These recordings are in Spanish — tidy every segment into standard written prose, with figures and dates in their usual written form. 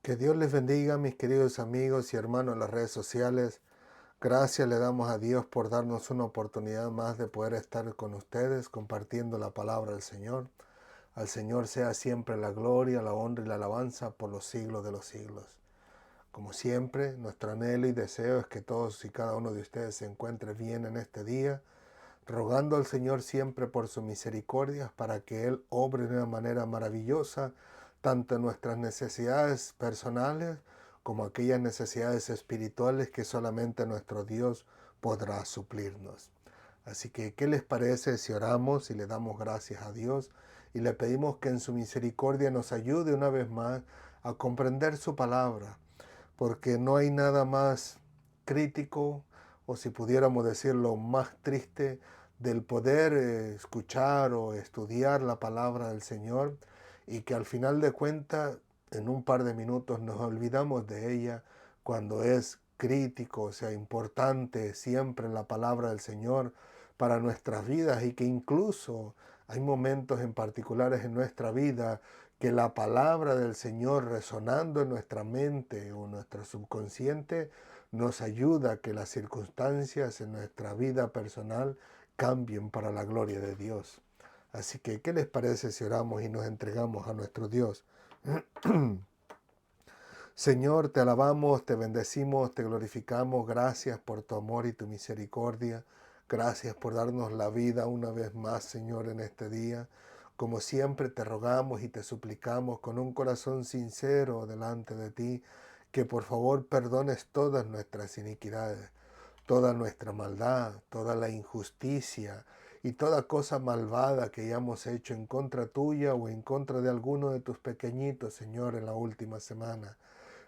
Que Dios les bendiga, mis queridos amigos y hermanos en las redes sociales. Gracias le damos a Dios por darnos una oportunidad más de poder estar con ustedes compartiendo la palabra del Señor. Al Señor sea siempre la gloria, la honra y la alabanza por los siglos de los siglos. Como siempre, nuestro anhelo y deseo es que todos y cada uno de ustedes se encuentre bien en este día, rogando al Señor siempre por su misericordia para que Él obre de una manera maravillosa tanto en nuestras necesidades personales como aquellas necesidades espirituales que solamente nuestro Dios podrá suplirnos. Así que, ¿qué les parece si oramos y le damos gracias a Dios y le pedimos que en su misericordia nos ayude una vez más a comprender su palabra? Porque no hay nada más crítico, o si pudiéramos decirlo, más triste del poder escuchar o estudiar la palabra del Señor y que al final de cuentas en un par de minutos nos olvidamos de ella cuando es crítico, o sea, importante siempre la palabra del Señor para nuestras vidas y que incluso hay momentos en particulares en nuestra vida que la palabra del Señor resonando en nuestra mente o nuestro subconsciente nos ayuda a que las circunstancias en nuestra vida personal cambien para la gloria de Dios. Así que, ¿qué les parece si oramos y nos entregamos a nuestro Dios? Señor, te alabamos, te bendecimos, te glorificamos. Gracias por tu amor y tu misericordia. Gracias por darnos la vida una vez más, Señor, en este día. Como siempre te rogamos y te suplicamos con un corazón sincero delante de ti, que por favor perdones todas nuestras iniquidades, toda nuestra maldad, toda la injusticia y toda cosa malvada que hayamos hecho en contra tuya o en contra de alguno de tus pequeñitos, Señor, en la última semana.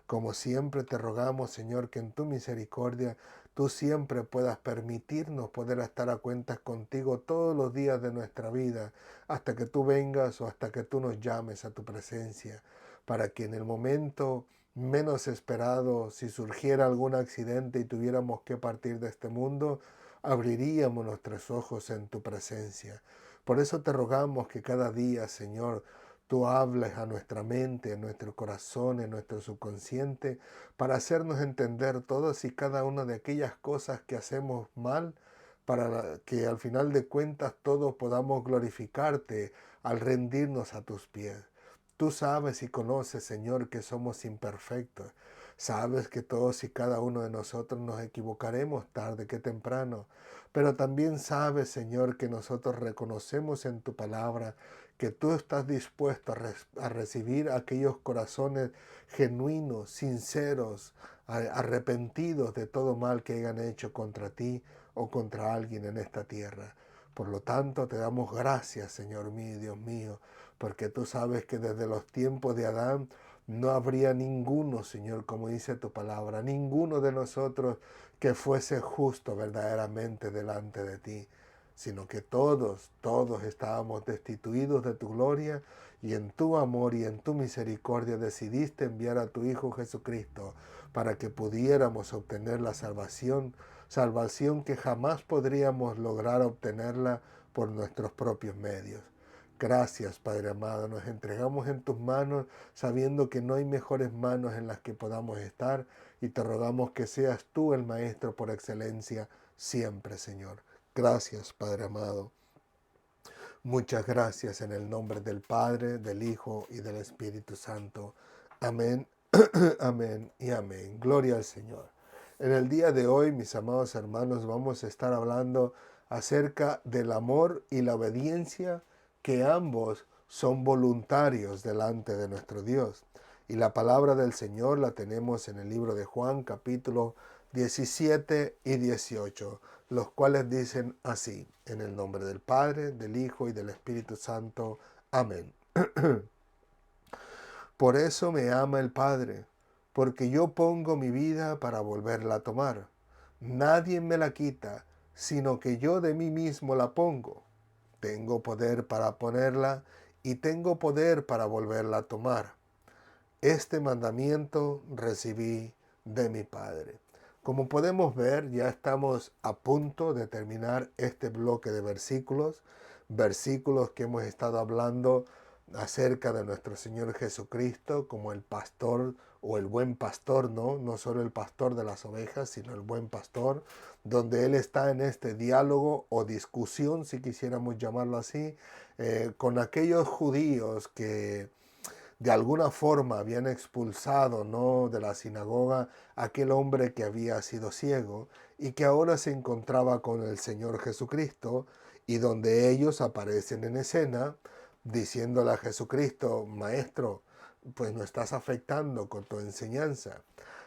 Como siempre te rogamos, Señor, que en tu misericordia tú siempre puedas permitirnos poder estar a cuentas contigo todos los días de nuestra vida, hasta que tú vengas o hasta que tú nos llames a tu presencia, para que en el momento menos esperado, si surgiera algún accidente y tuviéramos que partir de este mundo, abriríamos nuestros ojos en tu presencia. Por eso te rogamos que cada día, Señor, tú hables a nuestra mente, a nuestro corazón, a nuestro subconsciente, para hacernos entender todas y cada una de aquellas cosas que hacemos mal, para que al final de cuentas todos podamos glorificarte al rendirnos a tus pies. Tú sabes y conoces, Señor, que somos imperfectos. Sabes que todos y cada uno de nosotros nos equivocaremos tarde que temprano. Pero también sabes, Señor, que nosotros reconocemos en tu palabra que tú estás dispuesto a recibir aquellos corazones genuinos, sinceros, arrepentidos de todo mal que hayan hecho contra ti o contra alguien en esta tierra. Por lo tanto, te damos gracias, Señor mío y Dios mío, porque tú sabes que desde los tiempos de Adán no habría ninguno, Señor, como dice tu palabra, ninguno de nosotros que fuese justo verdaderamente delante de ti, sino que todos estábamos destituidos de tu gloria y en tu amor y en tu misericordia decidiste enviar a tu Hijo Jesucristo para que pudiéramos obtener la salvación, salvación que jamás podríamos lograr obtenerla por nuestros propios medios. Gracias, Padre amado, nos entregamos en tus manos sabiendo que no hay mejores manos en las que podamos estar y te rogamos que seas tú el Maestro por excelencia siempre, Señor. Gracias, Padre amado. Muchas gracias en el nombre del Padre, del Hijo y del Espíritu Santo. Amén, amén y amén. Gloria al Señor. En el día de hoy, mis amados hermanos, vamos a estar hablando acerca del amor y la obediencia, que ambos son voluntarios delante de nuestro Dios. Y la palabra del Señor la tenemos en el libro de Juan, capítulo 17 y 18, los cuales dicen así: en el nombre del Padre, del Hijo y del Espíritu Santo. Amén. Por eso me ama el Padre, porque yo pongo mi vida para volverla a tomar. Nadie me la quita, sino que yo de mí mismo la pongo. Tengo poder para ponerla y tengo poder para volverla a tomar. Este mandamiento recibí de mi Padre. Como podemos ver, ya estamos a punto de terminar este bloque de versículos, versículos que hemos estado hablando acerca de nuestro Señor Jesucristo como el pastor o el buen pastor, ¿no? No solo el pastor de las ovejas, sino el buen pastor, donde Él está en este diálogo o discusión, si quisiéramos llamarlo así, con aquellos judíos que de alguna forma habían expulsado, ¿no?, de la sinagoga a aquel hombre que había sido ciego y que ahora se encontraba con el Señor Jesucristo, y donde ellos aparecen en escena diciéndole a Jesucristo: Maestro, pues nos estás afectando con tu enseñanza.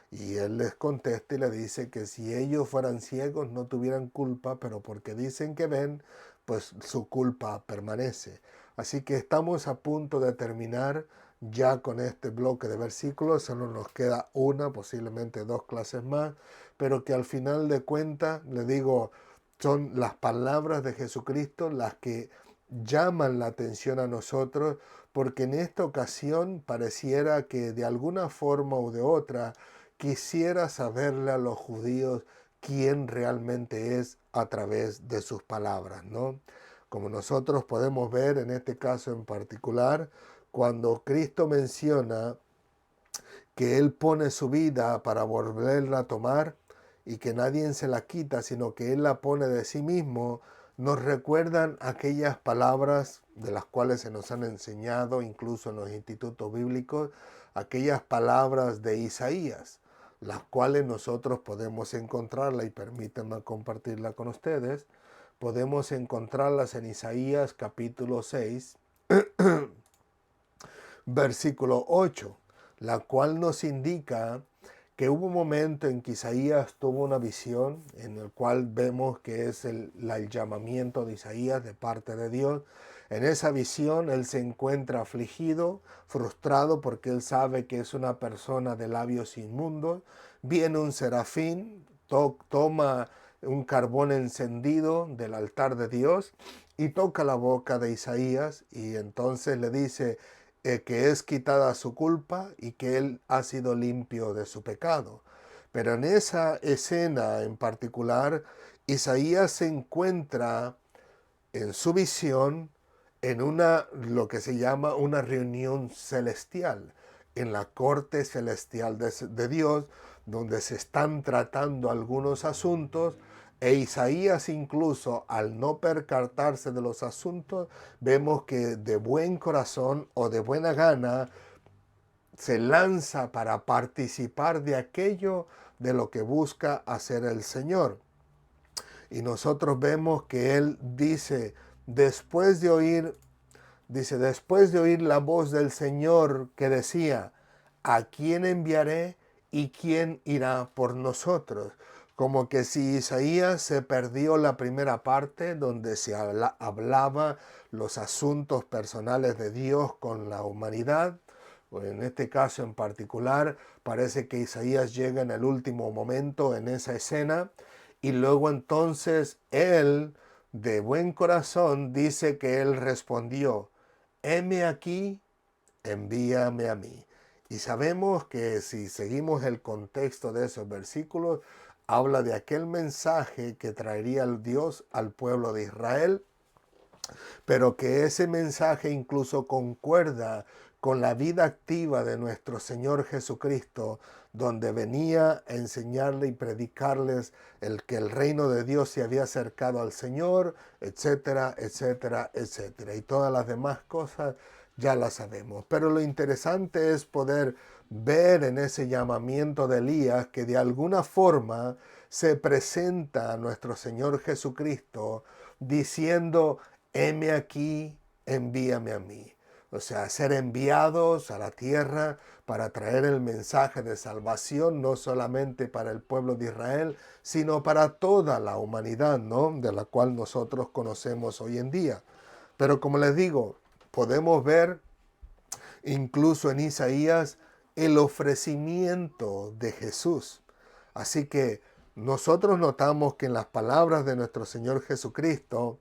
Y él les contesta y le dice que si ellos fueran ciegos no tuvieran culpa, pero porque dicen que ven, pues su culpa permanece. Así que estamos a punto de terminar ya con este bloque de versículos. Solo nos queda una, posiblemente dos clases más, pero que al final de cuentas, le digo, son las palabras de Jesucristo las que llaman la atención a nosotros, porque en esta ocasión pareciera que de alguna forma u de otra quisiera saberle a los judíos quién realmente es a través de sus palabras, ¿no? Como nosotros podemos ver en este caso en particular, cuando Cristo menciona que Él pone su vida para volverla a tomar y que nadie se la quita, sino que Él la pone de sí mismo, nos recuerdan aquellas palabras de las cuales se nos han enseñado incluso en los institutos bíblicos, aquellas palabras de Isaías, las cuales nosotros podemos encontrarla, y permítanme compartirla con ustedes, podemos encontrarlas en Isaías capítulo 6, versículo 8, la cual nos indica que hubo un momento en que Isaías tuvo una visión en el cual vemos que es el llamamiento de Isaías de parte de Dios. En esa visión él se encuentra afligido, frustrado, porque él sabe que es una persona de labios inmundos. Viene un serafín, toma un carbón encendido del altar de Dios y toca la boca de Isaías, y entonces le dice que es quitada su culpa y que él ha sido limpio de su pecado. Pero en esa escena en particular, Isaías se encuentra en su visión en lo que se llama una reunión celestial, en la corte celestial de Dios, donde se están tratando algunos asuntos, e Isaías incluso al no percatarse de los asuntos, vemos que de buen corazón o de buena gana se lanza para participar de aquello de lo que busca hacer el Señor. Y nosotros vemos que él dice, después de oír la voz del Señor que decía: ¿a quién enviaré y quién irá por nosotros? Como que si Isaías se perdió la primera parte donde se hablaba los asuntos personales de Dios con la humanidad. En este caso en particular, parece que Isaías llega en el último momento en esa escena, y luego entonces él, de buen corazón, dice que él respondió: heme aquí, envíame a mí. Y sabemos que si seguimos el contexto de esos versículos, habla de aquel mensaje que traería el Dios al pueblo de Israel, pero que ese mensaje incluso concuerda con la vida activa de nuestro Señor Jesucristo, donde venía a enseñarle y predicarles que el reino de Dios se había acercado al Señor, etcétera, etcétera, etcétera. Y todas las demás cosas ya las sabemos. Pero lo interesante es poder ver en ese llamamiento de Elías que de alguna forma se presenta a nuestro Señor Jesucristo diciendo: heme aquí, envíame a mí. O sea, ser enviados a la tierra para traer el mensaje de salvación, no solamente para el pueblo de Israel, sino para toda la humanidad, ¿no?, de la cual nosotros conocemos hoy en día. Pero como les digo, podemos ver incluso en Isaías el ofrecimiento de Jesús. Así que nosotros notamos que en las palabras de nuestro Señor Jesucristo,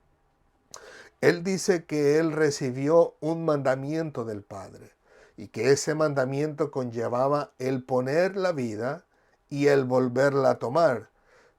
Él dice que Él recibió un mandamiento del Padre, y que ese mandamiento conllevaba el poner la vida y el volverla a tomar.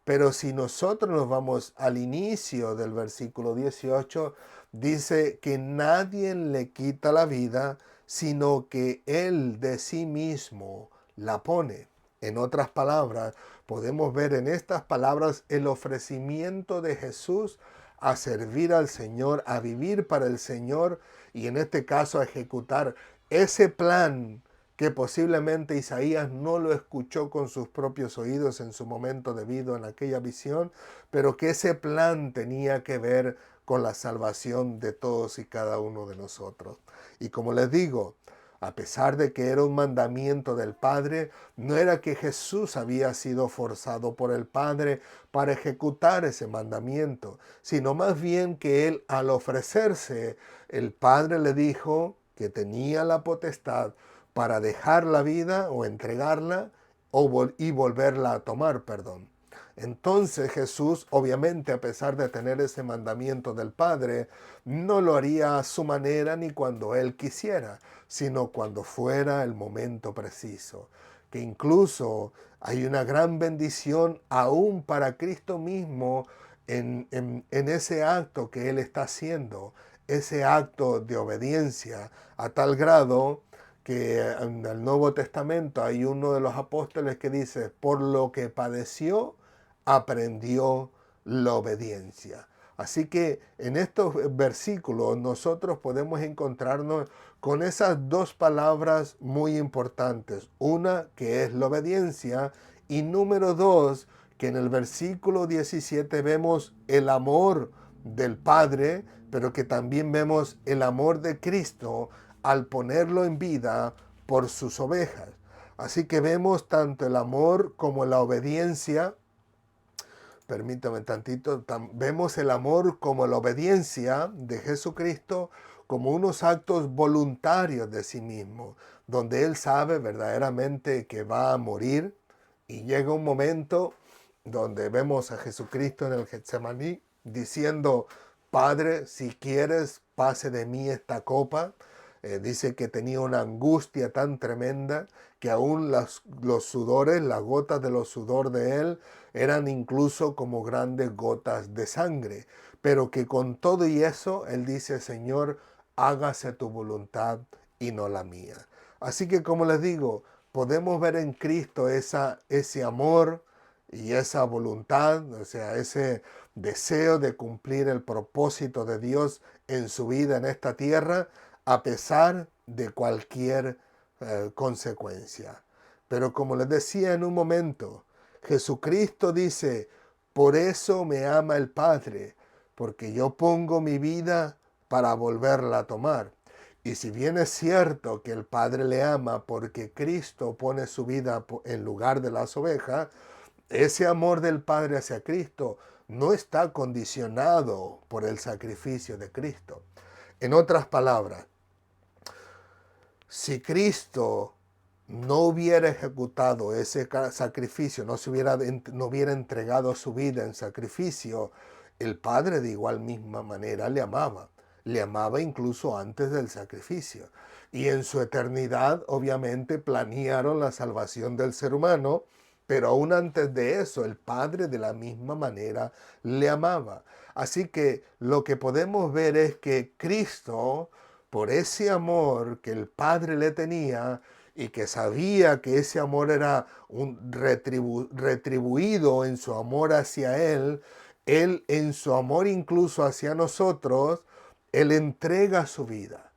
Pero si nosotros nos vamos al inicio del versículo 18, dice que nadie le quita la vida, sino que Él de sí mismo la pone. En otras palabras, podemos ver en estas palabras el ofrecimiento de Jesús a servir al Señor, a vivir para el Señor y en este caso a ejecutar ese plan que posiblemente Isaías no lo escuchó con sus propios oídos en su momento debido en aquella visión, pero que ese plan tenía que ver con la salvación de todos y cada uno de nosotros. Y como les digo, a pesar de que era un mandamiento del Padre, no era que Jesús había sido forzado por el Padre para ejecutar ese mandamiento, sino más bien que él al ofrecerse, el Padre le dijo que tenía la potestad para dejar la vida o entregarla y volverla a tomar, perdón. Entonces Jesús, obviamente, a pesar de tener ese mandamiento del Padre, no lo haría a su manera ni cuando Él quisiera, sino cuando fuera el momento preciso. Que incluso hay una gran bendición aún para Cristo mismo en ese acto que Él está haciendo, ese acto de obediencia, a tal grado que en el Nuevo Testamento hay uno de los apóstoles que dice, por lo que padeció, aprendió la obediencia. Así que en estos versículos nosotros podemos encontrarnos con esas dos palabras muy importantes. Una que es la obediencia y número dos, que en el versículo 17 vemos el amor del Padre, pero que también vemos el amor de Cristo al ponerlo en vida por sus ovejas. Así que vemos tanto el amor como la obediencia. Permítame tantito, vemos el amor como la obediencia de Jesucristo como unos actos voluntarios de sí mismo, donde Él sabe verdaderamente que va a morir y llega un momento donde vemos a Jesucristo en el Getsemaní diciendo, Padre, si quieres, pase de mí esta copa. Dice que tenía una angustia tan tremenda que aún los sudores, las gotas de los sudor de él, eran incluso como grandes gotas de sangre. Pero que con todo y eso, él dice, Señor, hágase tu voluntad y no la mía. Así que como les digo, podemos ver en Cristo ese amor y esa voluntad, o sea, ese deseo de cumplir el propósito de Dios en su vida en esta tierra, a pesar de cualquier consecuencia. Pero como les decía en un momento, Jesucristo dice, por eso me ama el Padre, porque yo pongo mi vida para volverla a tomar. Y si bien es cierto que el Padre le ama porque Cristo pone su vida en lugar de las ovejas, ese amor del Padre hacia Cristo no está condicionado por el sacrificio de Cristo. En otras palabras, si Cristo no hubiera ejecutado ese sacrificio, no hubiera entregado su vida en sacrificio, el Padre de igual misma manera le amaba. Le amaba incluso antes del sacrificio. Y en su eternidad, obviamente, planearon la salvación del ser humano, pero aún antes de eso, el Padre de la misma manera le amaba. Así que lo que podemos ver es que Cristo, por ese amor que el Padre le tenía y que sabía que ese amor era retribuido en su amor hacia Él en su amor incluso hacia nosotros, Él entrega su vida.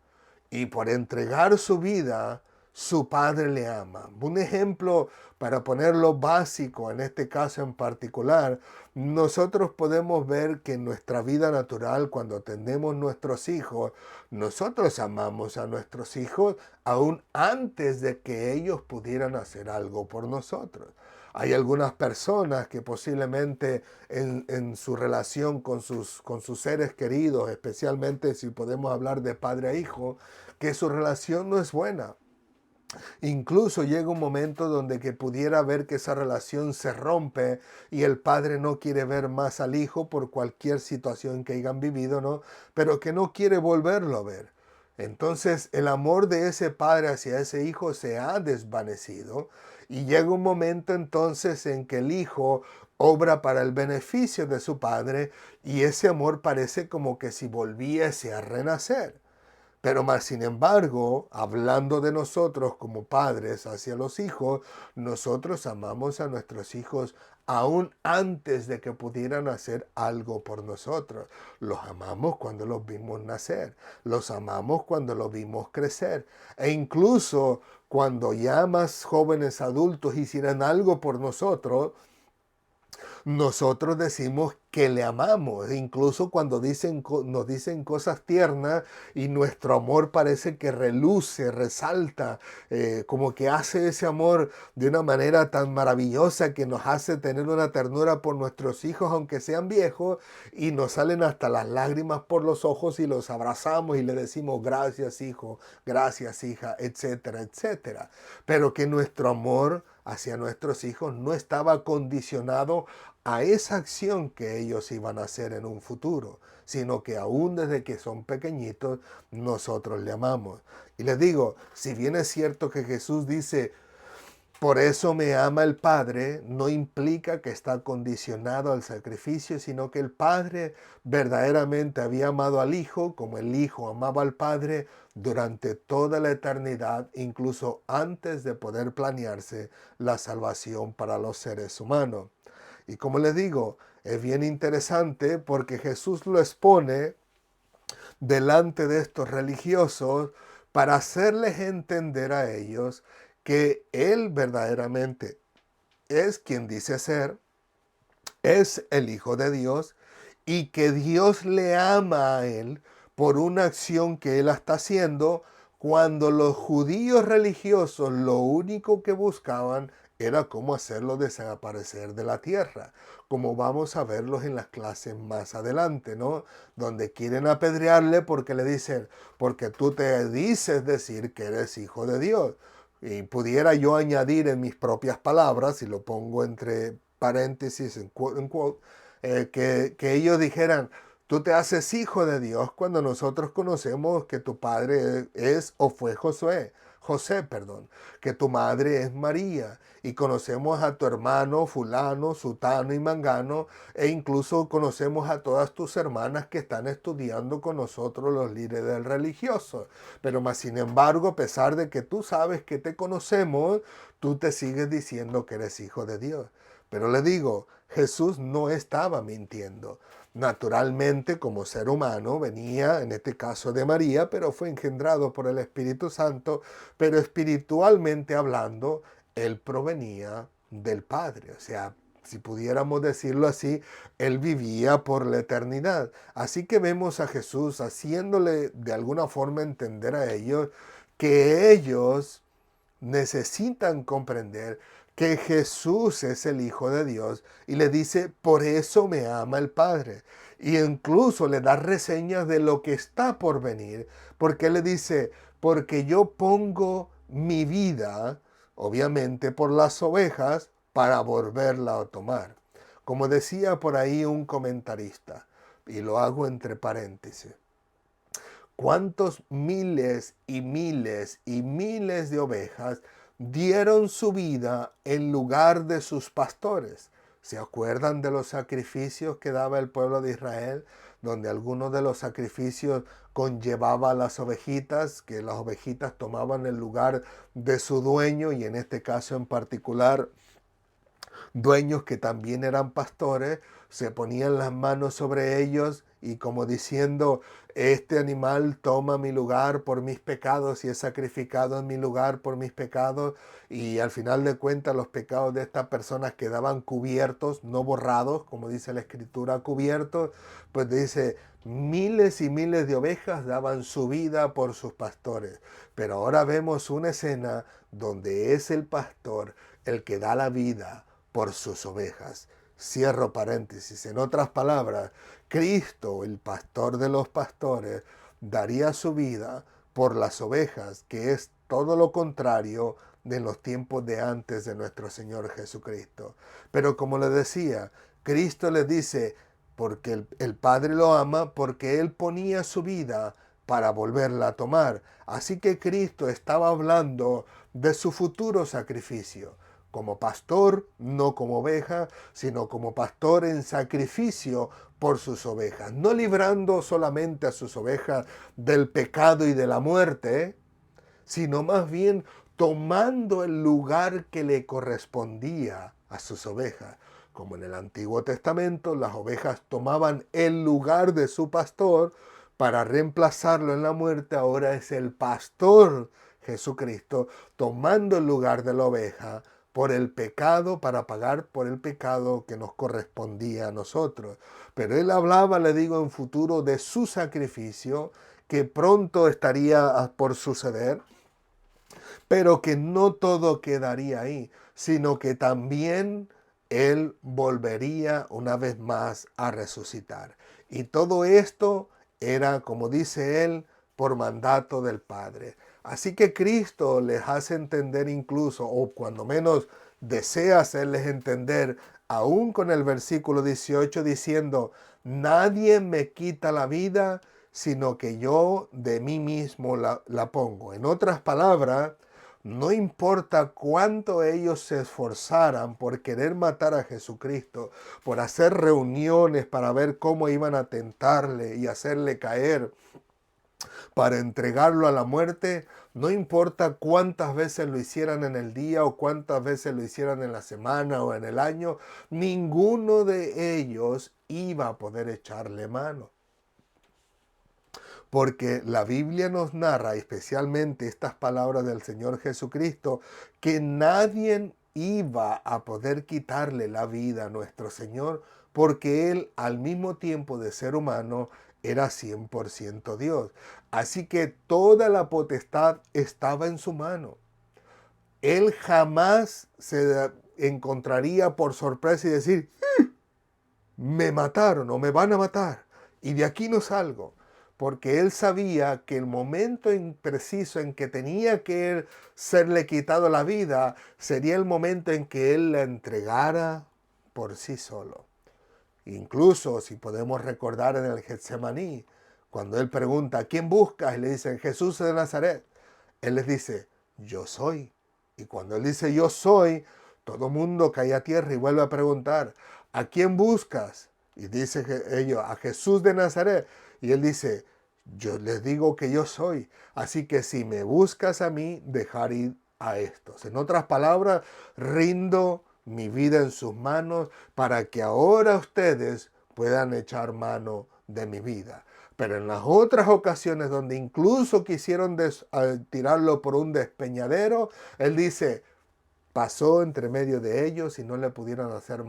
Y por entregar su vida, su Padre le ama. Un ejemplo para ponerlo básico, en este caso en particular, nosotros podemos ver que en nuestra vida natural, cuando tenemos nuestros hijos, nosotros amamos a nuestros hijos aún antes de que ellos pudieran hacer algo por nosotros. Hay algunas personas que posiblemente en su relación con sus seres queridos, especialmente si podemos hablar de padre a hijo, que su relación no es buena. Incluso llega un momento donde que pudiera ver que esa relación se rompe y el padre no quiere ver más al hijo por cualquier situación que hayan vivido, ¿no? Pero que no quiere volverlo a ver. Entonces el amor de ese padre hacia ese hijo se ha desvanecido y llega un momento entonces en que el hijo obra para el beneficio de su padre y ese amor parece como que si volviese a renacer. Pero más sin embargo, hablando de nosotros como padres hacia los hijos, nosotros amamos a nuestros hijos aún antes de que pudieran hacer algo por nosotros. Los amamos cuando los vimos nacer, los amamos cuando los vimos crecer e incluso cuando ya más jóvenes adultos hicieran algo por nosotros, nosotros decimos que le amamos, incluso cuando nos dicen cosas tiernas y nuestro amor parece que reluce, resalta, como que hace ese amor de una manera tan maravillosa que nos hace tener una ternura por nuestros hijos, aunque sean viejos, y nos salen hasta las lágrimas por los ojos y los abrazamos y le decimos gracias hijo, gracias hija, etcétera, etcétera. Pero que nuestro amor hacia nuestros hijos no estaba condicionado a esa acción que ellos iban a hacer en un futuro, sino que aún desde que son pequeñitos nosotros le amamos. Y les digo, si bien es cierto que Jesús dice, por eso me ama el Padre, no implica que está condicionado al sacrificio, sino que el Padre verdaderamente había amado al Hijo como el Hijo amaba al Padre durante toda la eternidad, incluso antes de poder planearse la salvación para los seres humanos. Y como les digo, es bien interesante porque Jesús lo expone delante de estos religiosos para hacerles entender a ellos que Él verdaderamente es quien dice ser, es el Hijo de Dios y que Dios le ama a Él por una acción que Él está haciendo cuando los judíos religiosos lo único que buscaban era cómo hacerlo desaparecer de la tierra, como vamos a verlos en las clases más adelante, ¿no? Donde quieren apedrearle porque le dicen, porque tú te dices decir que eres hijo de Dios. Y pudiera yo añadir en mis propias palabras, y lo pongo entre paréntesis, en quote, que ellos dijeran, tú te haces hijo de Dios cuando nosotros conocemos que tu padre es o fue José, perdón, que tu madre es María y conocemos a tu hermano fulano, sutano y mangano e incluso conocemos a todas tus hermanas que están estudiando con nosotros los líderes religiosos. Pero más sin embargo, a pesar de que tú sabes que te conocemos, tú te sigues diciendo que eres hijo de Dios. Pero le digo, Jesús no estaba mintiendo. Naturalmente, como ser humano, venía, en este caso de María, pero fue engendrado por el Espíritu Santo, pero espiritualmente hablando, él provenía del Padre. O sea, si pudiéramos decirlo así, él vivía por la eternidad. Así que vemos a Jesús haciéndole de alguna forma entender a ellos que ellos necesitan comprender que Jesús es el Hijo de Dios y le dice, por eso me ama el Padre. Y incluso le da reseñas de lo que está por venir, porque le dice, porque yo pongo mi vida, obviamente por las ovejas, para volverla a tomar. Como decía por ahí un comentarista, y lo hago entre paréntesis, ¿cuántos miles y miles y miles de ovejas dieron su vida en lugar de sus pastores? ¿Se acuerdan de los sacrificios que daba el pueblo de Israel? Donde algunos de los sacrificios conllevaba a las ovejitas, que las ovejitas tomaban el lugar de su dueño y en este caso en particular dueños que también eran pastores, se ponían las manos sobre ellos y como diciendo, este animal toma mi lugar por mis pecados y es sacrificado en mi lugar por mis pecados y al final de cuentas los pecados de estas personas quedaban cubiertos, no borrados, como dice la escritura, cubiertos, pues dice, miles y miles de ovejas daban su vida por sus pastores. Pero ahora vemos una escena donde es el pastor el que da la vida por sus ovejas. Cierro paréntesis. En otras palabras, Cristo, el pastor de los pastores, daría su vida por las ovejas, que es todo lo contrario de los tiempos de antes de nuestro Señor Jesucristo. Pero como le decía, Cristo le dice, porque el Padre lo ama, porque Él ponía su vida para volverla a tomar. Así que Cristo estaba hablando de su futuro sacrificio, como pastor, no como oveja, sino como pastor en sacrificio por sus ovejas, no librando solamente a sus ovejas del pecado y de la muerte, sino más bien tomando el lugar que le correspondía a sus ovejas. Como en el Antiguo Testamento, las ovejas tomaban el lugar de su pastor para reemplazarlo en la muerte. Ahora es el pastor Jesucristo tomando el lugar de la oveja por el pecado, para pagar por el pecado que nos correspondía a nosotros. Pero él hablaba, le digo, en futuro de su sacrificio, que pronto estaría por suceder, pero que no todo quedaría ahí, sino que también Él volvería una vez más a resucitar. Y todo esto era, como dice Él, por mandato del Padre. Así que Cristo les hace entender incluso, o cuando menos desea hacerles entender, aún con el versículo 18 diciendo, nadie me quita la vida, sino que yo de mí mismo la pongo. En otras palabras, no importa cuánto ellos se esforzaran por querer matar a Jesucristo, por hacer reuniones para ver cómo iban a tentarle y hacerle caer, para entregarlo a la muerte, no importa cuántas veces lo hicieran en el día o cuántas veces lo hicieran en la semana o en el año, ninguno de ellos iba a poder echarle mano. Porque la Biblia nos narra, especialmente estas palabras del Señor Jesucristo, que nadie iba a poder quitarle la vida a nuestro Señor, porque Él, al mismo tiempo de ser humano, era 100% Dios. Así que toda la potestad estaba en su mano. Él jamás se encontraría por sorpresa y decir, me mataron o me van a matar y de aquí no salgo, porque él sabía que el momento preciso en que tenía que serle quitado la vida sería el momento en que él la entregara por sí solo. Incluso si podemos recordar en el Getsemaní, cuando él pregunta, ¿a quién buscas? Y le dicen, Jesús de Nazaret. Él les dice, yo soy. Y cuando él dice, yo soy, todo mundo cae a tierra y vuelve a preguntar, ¿a quién buscas? Y dice ellos, a Jesús de Nazaret. Y él dice, yo les digo que yo soy. Así que si me buscas a mí, dejar ir a estos. En otras palabras, rindo mi vida en sus manos para que ahora ustedes puedan echar mano de mi vida. Pero en las otras ocasiones donde incluso quisieron tirarlo por un despeñadero, él dice, pasó entre medio de ellos y no le pudieron hacer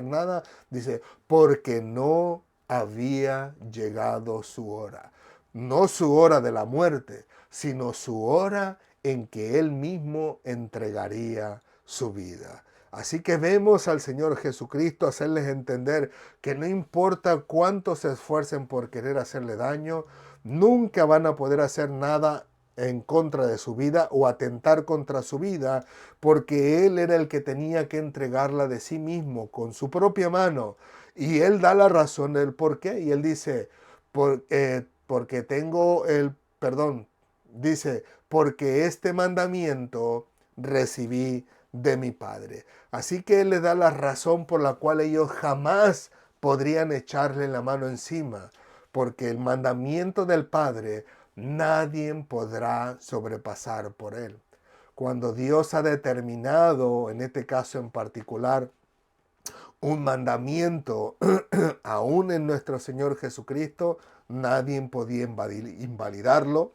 nada. Dice, porque no había llegado su hora. No su hora de la muerte, sino su hora en que él mismo entregaría su vida. Así que vemos al Señor Jesucristo hacerles entender que no importa cuánto se esfuercen por querer hacerle daño, nunca van a poder hacer nada en contra de su vida o atentar contra su vida, porque Él era el que tenía que entregarla de sí mismo con su propia mano. Y Él da la razón del por qué. Y Él dice, porque tengo dice, porque este mandamiento recibí de mi Padre. Así que Él le da la razón por la cual ellos jamás podrían echarle la mano encima, porque el mandamiento del Padre nadie podrá sobrepasar por él. Cuando Dios ha determinado, en este caso en particular, un mandamiento, aún en nuestro Señor Jesucristo, nadie podía invalidarlo.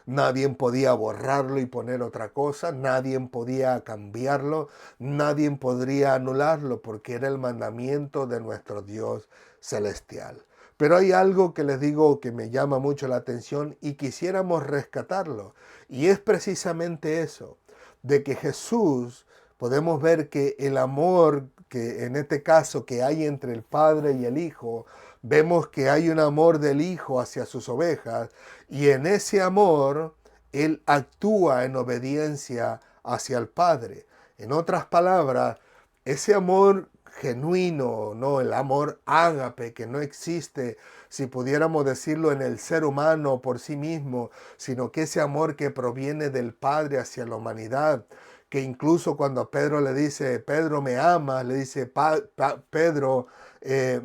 Nadie podía borrarlo y poner otra cosa, nadie podía cambiarlo, nadie podría anularlo porque era el mandamiento de nuestro Dios celestial. Pero hay algo que les digo que me llama mucho la atención y quisiéramos rescatarlo, y es precisamente eso, de que Jesús, podemos ver que el amor que en este caso que hay entre el Padre y el Hijo, vemos que hay un amor del Hijo hacia sus ovejas, y en ese amor Él actúa en obediencia hacia el Padre. En otras palabras, ese amor genuino, ¿no? El amor ágape que no existe, si pudiéramos decirlo, en el ser humano por sí mismo, sino que ese amor que proviene del Padre hacia la humanidad, que incluso cuando Pedro le dice, Pedro me ama, le dice, Pedro, eh,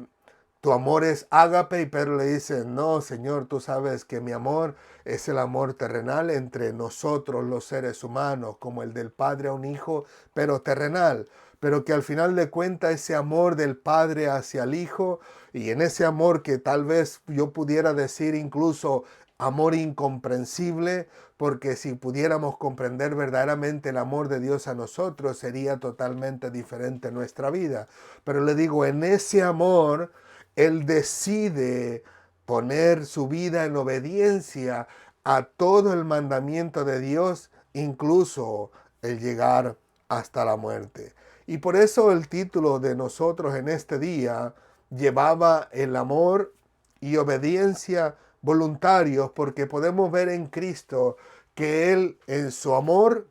tu amor es ágape, y Pedro le dice, no, Señor, tú sabes que mi amor es el amor terrenal entre nosotros los seres humanos, como el del Padre a un hijo, pero terrenal, pero que al final de cuentas ese amor del Padre hacia el Hijo, y en ese amor que tal vez yo pudiera decir incluso amor incomprensible, porque si pudiéramos comprender verdaderamente el amor de Dios a nosotros, sería totalmente diferente nuestra vida. Pero le digo, en ese amor, Él decide poner su vida en obediencia a todo el mandamiento de Dios, incluso el llegar hasta la muerte. Y por eso el título de nosotros en este día llevaba el amor y obediencia voluntarios, porque podemos ver en Cristo que Él en su amor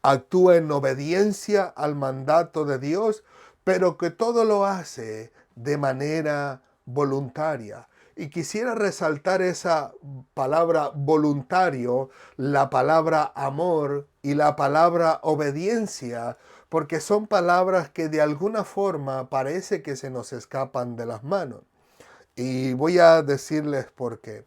actúa en obediencia al mandato de Dios, pero que todo lo hace de manera voluntaria. Y quisiera resaltar esa palabra voluntario, la palabra amor y la palabra obediencia, porque son palabras que de alguna forma parece que se nos escapan de las manos. Y voy a decirles por qué.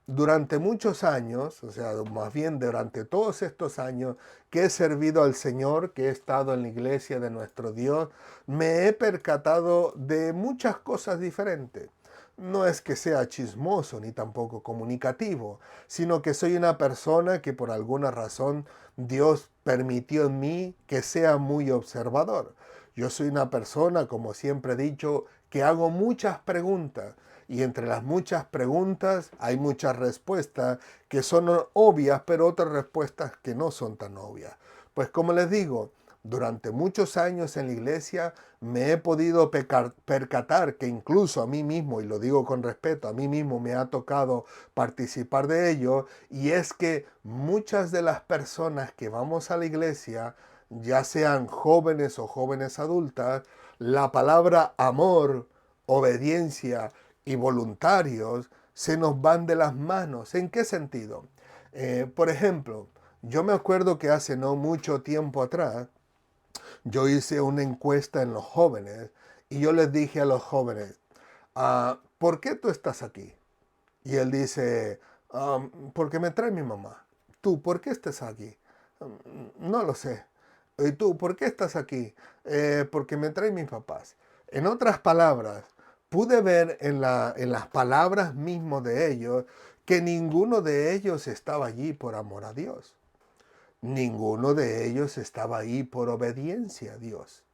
Durante muchos años, o sea, más bien durante todos estos años que he servido al Señor, que he estado en la iglesia de nuestro Dios, me he percatado de muchas cosas diferentes. No es que sea chismoso ni tampoco comunicativo, sino que soy una persona que por alguna razón Dios permitió en mí que sea muy observador. Yo soy una persona, como siempre he dicho, que hago muchas preguntas, y entre las muchas preguntas hay muchas respuestas que son obvias, pero otras respuestas que no son tan obvias. Pues como les digo, durante muchos años en la iglesia me he podido percatar que incluso a mí mismo, y lo digo con respeto, a mí mismo me ha tocado participar de ello, y es que muchas de las personas que vamos a la iglesia, ya sean jóvenes o jóvenes adultas, la palabra amor, obediencia y voluntarios se nos van de las manos. ¿En qué sentido? Por ejemplo, yo me acuerdo que hace no mucho tiempo atrás, yo hice una encuesta en los jóvenes y yo les dije a los jóvenes, ¿por qué tú estás aquí? Y él dice, porque me trae mi mamá. ¿Tú por qué estás aquí? No lo sé. ¿Y tú por qué estás aquí? Porque me traen mis papás. En otras palabras, pude ver en las palabras mismas de ellos que ninguno de ellos estaba allí por amor a Dios. Ninguno de ellos estaba ahí por obediencia a Dios.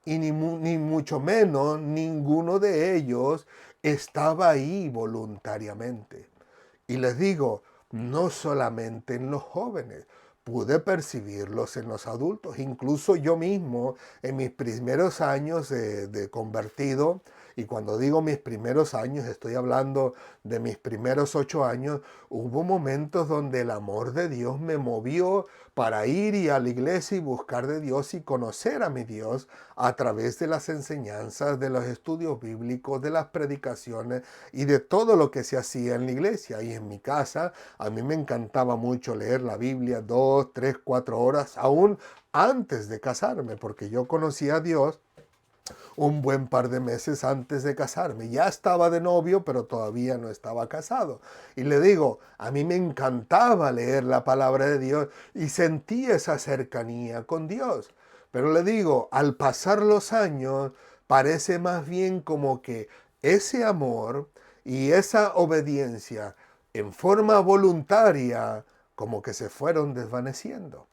Y ni mucho menos ninguno de ellos estaba ahí voluntariamente. Y les digo, no solamente en los jóvenes, pude percibirlos en los adultos. Incluso yo mismo, en mis primeros años de convertido, y cuando digo mis primeros años, estoy hablando de mis primeros 8 años, hubo momentos donde el amor de Dios me movió para ir y a la iglesia y buscar de Dios y conocer a mi Dios a través de las enseñanzas, de los estudios bíblicos, de las predicaciones y de todo lo que se hacía en la iglesia. Y en mi casa a mí me encantaba mucho leer la Biblia 2, 3, 4 horas, aún antes de casarme, porque yo conocía a Dios un buen par de meses antes de casarme. Ya estaba de novio, pero todavía no estaba casado. Y le digo, a mí me encantaba leer la palabra de Dios y sentí esa cercanía con Dios. Pero le digo, al pasar los años, parece más bien como que ese amor y esa obediencia en forma voluntaria como que se fueron desvaneciendo.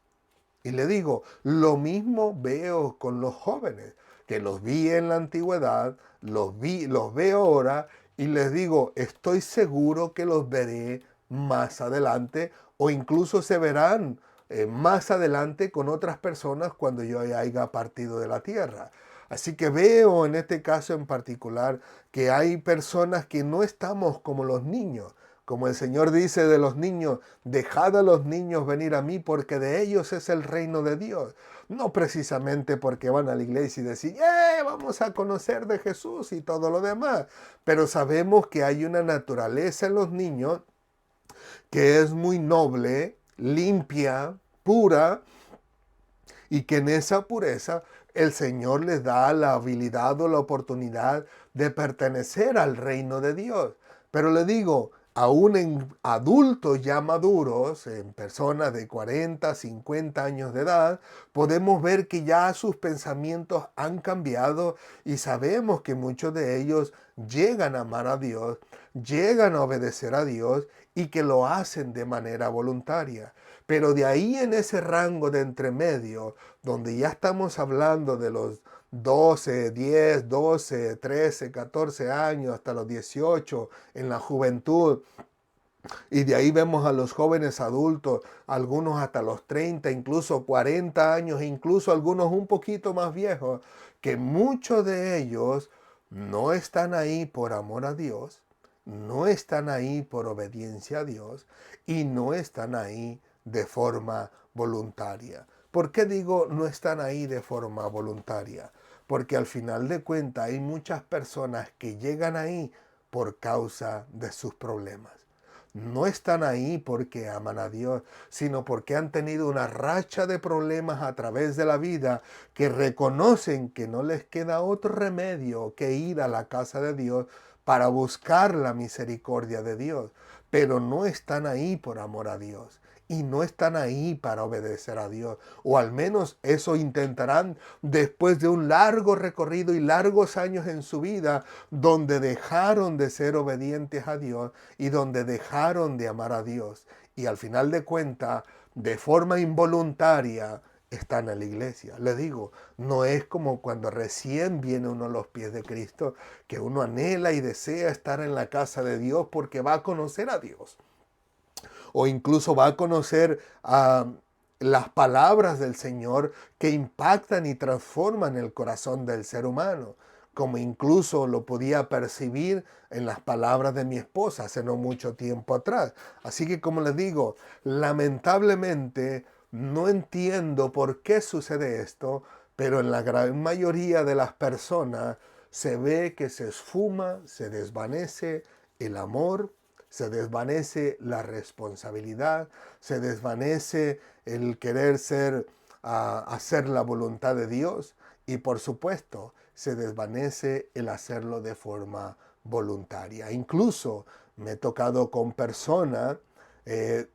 Y le digo, lo mismo veo con los jóvenes, que los vi en la antigüedad, los veo ahora y les digo, estoy seguro que los veré más adelante o incluso se verán más adelante con otras personas cuando yo haya partido de la tierra. Así que veo en este caso en particular que hay personas que no estamos como los niños. Como el Señor dice de los niños, dejad a los niños venir a mí porque de ellos es el reino de Dios. No precisamente porque van a la iglesia y decir, vamos a conocer de Jesús y todo lo demás. Pero sabemos que hay una naturaleza en los niños que es muy noble, limpia, pura, y que en esa pureza el Señor les da la habilidad o la oportunidad de pertenecer al reino de Dios. Pero le digo, aún en adultos ya maduros, en personas de 40, 50 años de edad, podemos ver que ya sus pensamientos han cambiado y sabemos que muchos de ellos llegan a amar a Dios, llegan a obedecer a Dios y que lo hacen de manera voluntaria. Pero de ahí en ese rango de entremedio, donde ya estamos hablando de los 12, 10, 12, 13, 14 años, hasta los 18, en la juventud, y de ahí vemos a los jóvenes adultos, algunos hasta los 30, incluso 40 años, incluso algunos un poquito más viejos, que muchos de ellos no están ahí por amor a Dios, no están ahí por obediencia a Dios y no están ahí de forma voluntaria. ¿Por qué digo no están ahí de forma voluntaria? Porque al final de cuentas hay muchas personas que llegan ahí por causa de sus problemas. No están ahí porque aman a Dios, sino porque han tenido una racha de problemas a través de la vida que reconocen que no les queda otro remedio que ir a la casa de Dios para buscar la misericordia de Dios. Pero no están ahí por amor a Dios. Y no están ahí para obedecer a Dios. O al menos eso intentarán después de un largo recorrido y largos años en su vida donde dejaron de ser obedientes a Dios y donde dejaron de amar a Dios. Y al final de cuentas, de forma involuntaria, están en la iglesia. Le digo, no es como cuando recién viene uno a los pies de Cristo, que uno anhela y desea estar en la casa de Dios porque va a conocer a Dios. O incluso va a conocer las palabras del Señor que impactan y transforman el corazón del ser humano, como incluso lo podía percibir en las palabras de mi esposa hace no mucho tiempo atrás. Así que como les digo, lamentablemente no entiendo por qué sucede esto, pero en la gran mayoría de las personas se ve que se esfuma, se desvanece el amor, se desvanece la responsabilidad, se desvanece el querer hacer la voluntad de Dios y por supuesto se desvanece el hacerlo de forma voluntaria. Incluso me he tocado con personas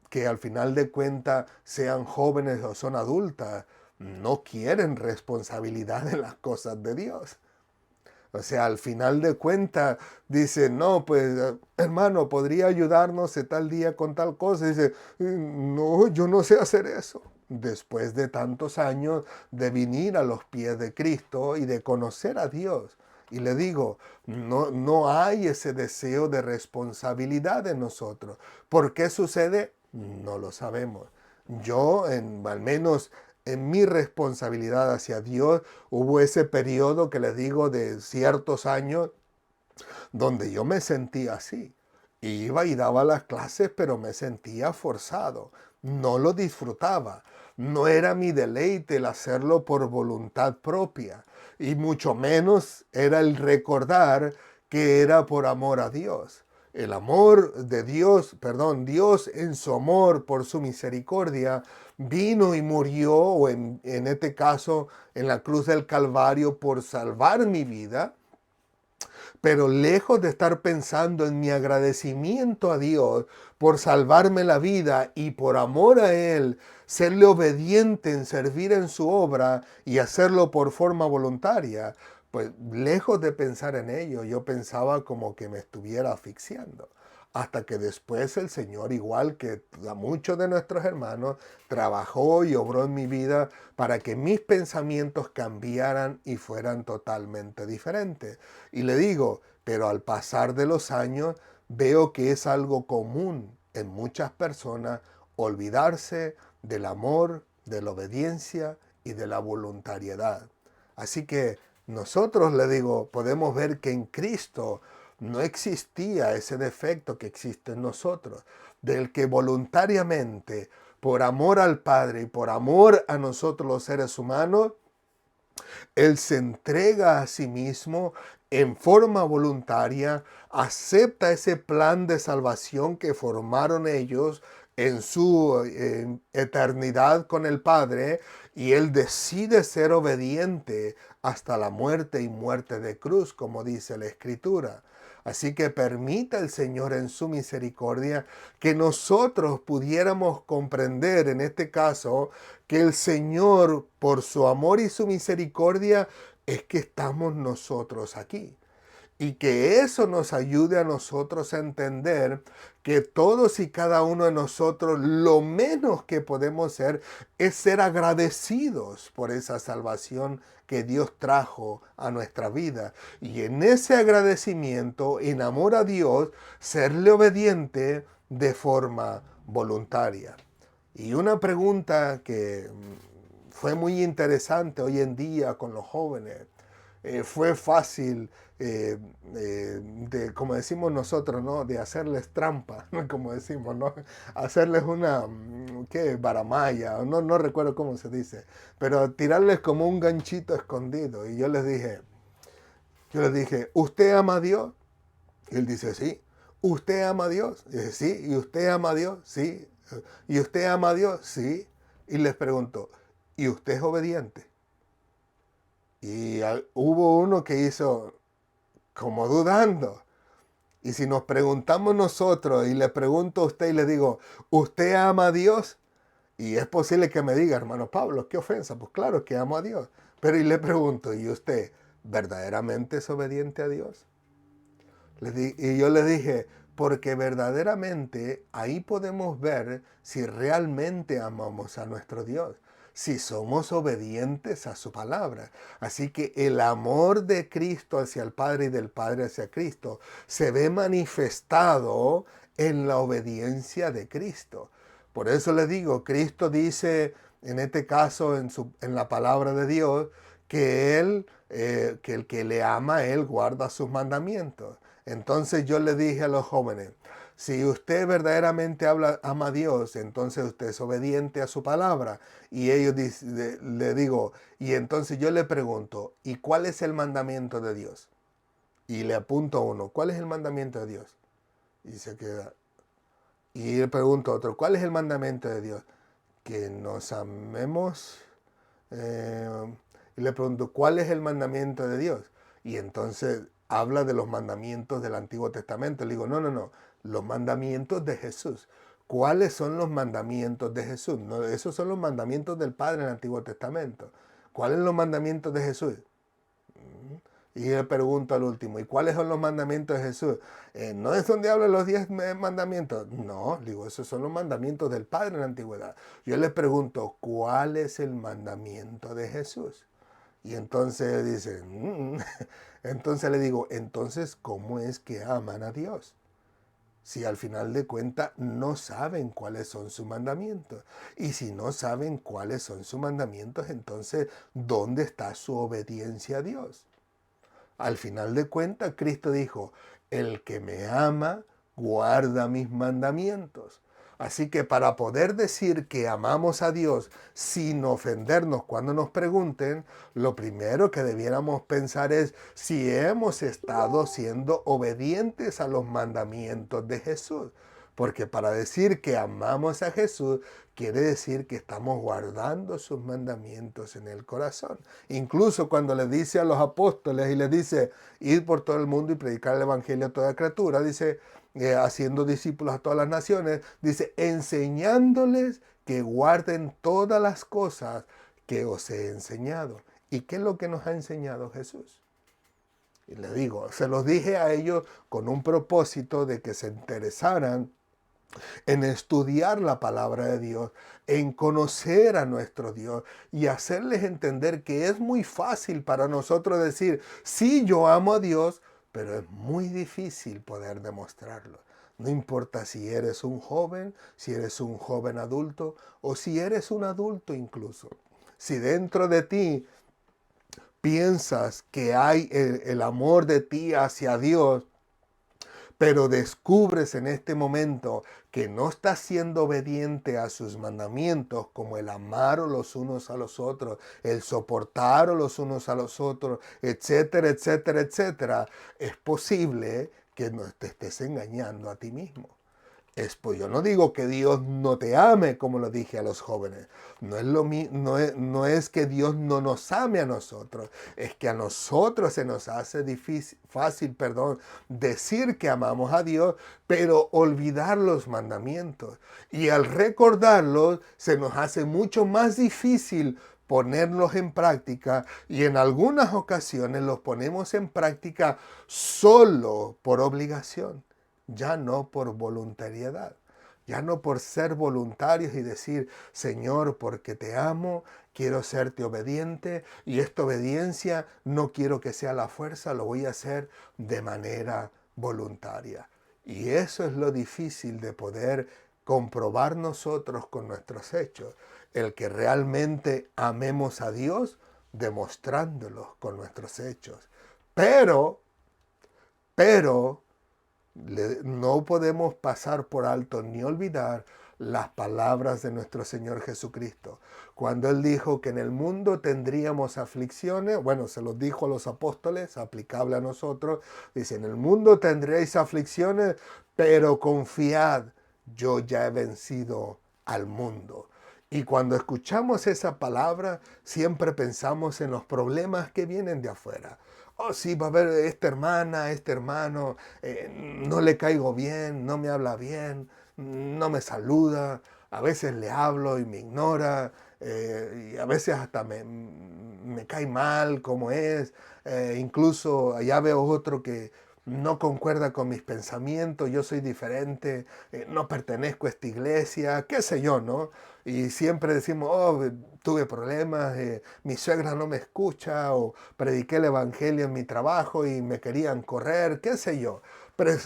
que al final de cuentas, sean jóvenes o son adultas, no quieren responsabilidad en las cosas de Dios. O sea, al final de cuentas, dice, no, pues hermano, ¿podría ayudarnos de tal día con tal cosa? Dice, no, yo no sé hacer eso. Después de tantos años de venir a los pies de Cristo y de conocer a Dios. Y le digo, no hay ese deseo de responsabilidad en nosotros. ¿Por qué sucede? No lo sabemos. Yo, al menos en mi responsabilidad hacia Dios, hubo ese periodo que les digo de ciertos años donde yo me sentía así. Iba y daba las clases, pero me sentía forzado. No lo disfrutaba. No era mi deleite el hacerlo por voluntad propia. Y mucho menos era el recordar que era por amor a Dios. El amor de Dios, perdón, Dios en su amor por su misericordia vino y murió, o en este caso en la cruz del Calvario, por salvar mi vida. Pero lejos de estar pensando en mi agradecimiento a Dios por salvarme la vida y por amor a Él, serle obediente en servir en su obra y hacerlo por forma voluntaria, pues lejos de pensar en ello, yo pensaba como que me estuviera asfixiando. Hasta que después el Señor, igual que a muchos de nuestros hermanos, trabajó y obró en mi vida para que mis pensamientos cambiaran y fueran totalmente diferentes. Y le digo, pero al pasar de los años veo que es algo común en muchas personas olvidarse del amor, de la obediencia y de la voluntariedad. Así que nosotros, le digo, podemos ver que en Cristo no existía ese defecto que existe en nosotros, del que voluntariamente, por amor al Padre y por amor a nosotros los seres humanos, Él se entrega a sí mismo en forma voluntaria, acepta ese plan de salvación que formaron ellos en su eternidad con el Padre, y Él decide ser obediente hasta la muerte y muerte de cruz, como dice la Escritura. Así que permita el Señor en su misericordia que nosotros pudiéramos comprender en este caso que el Señor, por su amor y su misericordia, es que estamos nosotros aquí. Y que eso nos ayude a nosotros a entender que todos y cada uno de nosotros, lo menos que podemos ser es ser agradecidos por esa salvación que Dios trajo a nuestra vida. Y en ese agradecimiento, en amor a Dios, serle obediente de forma voluntaria. Y una pregunta que fue muy interesante hoy en día con los jóvenes, fue fácil, como decimos nosotros, ¿no? De hacerles trampa, como decimos, ¿no? Hacerles una, ¿qué? Baramaya, no recuerdo cómo se dice, pero tirarles como un ganchito escondido. Y yo les dije, ¿usted ama a Dios? Y él dice, sí. ¿Usted ama a Dios? Y dice, sí. ¿Y usted ama a Dios? Sí. ¿Y usted ama a Dios? Sí. Y les pregunto, ¿y usted es obediente? Y hubo uno que hizo como dudando. Y si nos preguntamos nosotros y le pregunto a usted y le digo, ¿usted ama a Dios? Y es posible que me diga, hermano Pablo, qué ofensa. Pues claro que amo a Dios. Pero y le pregunto, ¿y usted verdaderamente es obediente a Dios? Y yo le dije, porque verdaderamente ahí podemos ver si realmente amamos a nuestro Dios, si somos obedientes a su palabra. Así que el amor de Cristo hacia el Padre y del Padre hacia Cristo se ve manifestado en la obediencia de Cristo. Por eso le digo, Cristo dice, en este caso, en la palabra de Dios, que que el que le ama, Él guarda sus mandamientos. Entonces yo le dije a los jóvenes, si usted verdaderamente ama a Dios, entonces usted es obediente a su palabra. Y ellos le digo, y entonces yo le pregunto, ¿y cuál es el mandamiento de Dios? Y le apunto a uno, ¿cuál es el mandamiento de Dios? Y se queda. Y le pregunto a otro, ¿cuál es el mandamiento de Dios? Que nos amemos. Y le pregunto, ¿cuál es el mandamiento de Dios? Y entonces habla de los mandamientos del Antiguo Testamento. Le digo, no, los mandamientos de Jesús. ¿Cuáles son los mandamientos de Jesús? No, esos son los mandamientos del Padre en el Antiguo Testamento. ¿Cuáles son los mandamientos de Jesús? Y le pregunto al último, ¿y cuáles son los mandamientos de Jesús? ¿No es donde hablan los 10 mandamientos? No, digo, esos son los mandamientos del Padre en la antigüedad. Yo le pregunto, ¿cuál es el mandamiento de Jesús? Y entonces dice, entonces le digo, entonces, ¿cómo es que aman a Dios? Si al final de cuentas no saben cuáles son sus mandamientos. Y si no saben cuáles son sus mandamientos, entonces, ¿dónde está su obediencia a Dios? Al final de cuentas, Cristo dijo, el que me ama, guarda mis mandamientos. Así que para poder decir que amamos a Dios sin ofendernos cuando nos pregunten, lo primero que debiéramos pensar es si hemos estado siendo obedientes a los mandamientos de Jesús. Porque para decir que amamos a Jesús, quiere decir que estamos guardando sus mandamientos en el corazón. Incluso cuando le dice a los apóstoles y les dice, ir por todo el mundo y predicar el evangelio a toda criatura, dice, haciendo discípulos a todas las naciones, dice, enseñándoles que guarden todas las cosas que os he enseñado. ¿Y qué es lo que nos ha enseñado Jesús? Y le digo, se los dije a ellos con un propósito de que se interesaran en estudiar la palabra de Dios, en conocer a nuestro Dios y hacerles entender que es muy fácil para nosotros decir, sí, yo amo a Dios, pero es muy difícil poder demostrarlo. No importa si eres un joven, si eres un joven adulto o si eres un adulto incluso. Si dentro de ti piensas que hay el amor de ti hacia Dios, pero descubres en este momento que no estás siendo obediente a sus mandamientos, como el amar los unos a los otros, el soportar los unos a los otros, etcétera, etcétera, etcétera, es posible que no te estés engañando a ti mismo. Pues yo no digo que Dios no te ame, como lo dije a los jóvenes. No es que Dios no nos ame a nosotros. Es que a nosotros se nos hace fácil, decir que amamos a Dios, pero olvidar los mandamientos. Y al recordarlos, se nos hace mucho más difícil ponerlos en práctica, y en algunas ocasiones los ponemos en práctica solo por obligación, ya no por voluntariedad, ya no por ser voluntarios y decir, Señor, porque te amo, quiero serte obediente, y esta obediencia no quiero que sea a la fuerza, lo voy a hacer de manera voluntaria. Y eso es lo difícil de poder comprobar nosotros con nuestros hechos, el que realmente amemos a Dios demostrándolo con nuestros hechos. Pero no podemos pasar por alto ni olvidar las palabras de nuestro Señor Jesucristo. Cuando Él dijo que en el mundo tendríamos aflicciones, bueno, se los dijo a los apóstoles, aplicable a nosotros, dice, en el mundo tendréis aflicciones, pero confiad, yo ya he vencido al mundo. Y cuando escuchamos esa palabra, siempre pensamos en los problemas que vienen de afuera. Oh, sí, va a haber esta hermana, este hermano, no le caigo bien, no me habla bien, no me saluda, a veces le hablo y me ignora, y a veces hasta me cae mal como es, incluso allá veo otro que no concuerda con mis pensamientos, yo soy diferente, no pertenezco a esta iglesia, qué sé yo, ¿no? Y siempre decimos, oh, tuve problemas, mi suegra no me escucha, o prediqué el evangelio en mi trabajo y me querían correr, qué sé yo.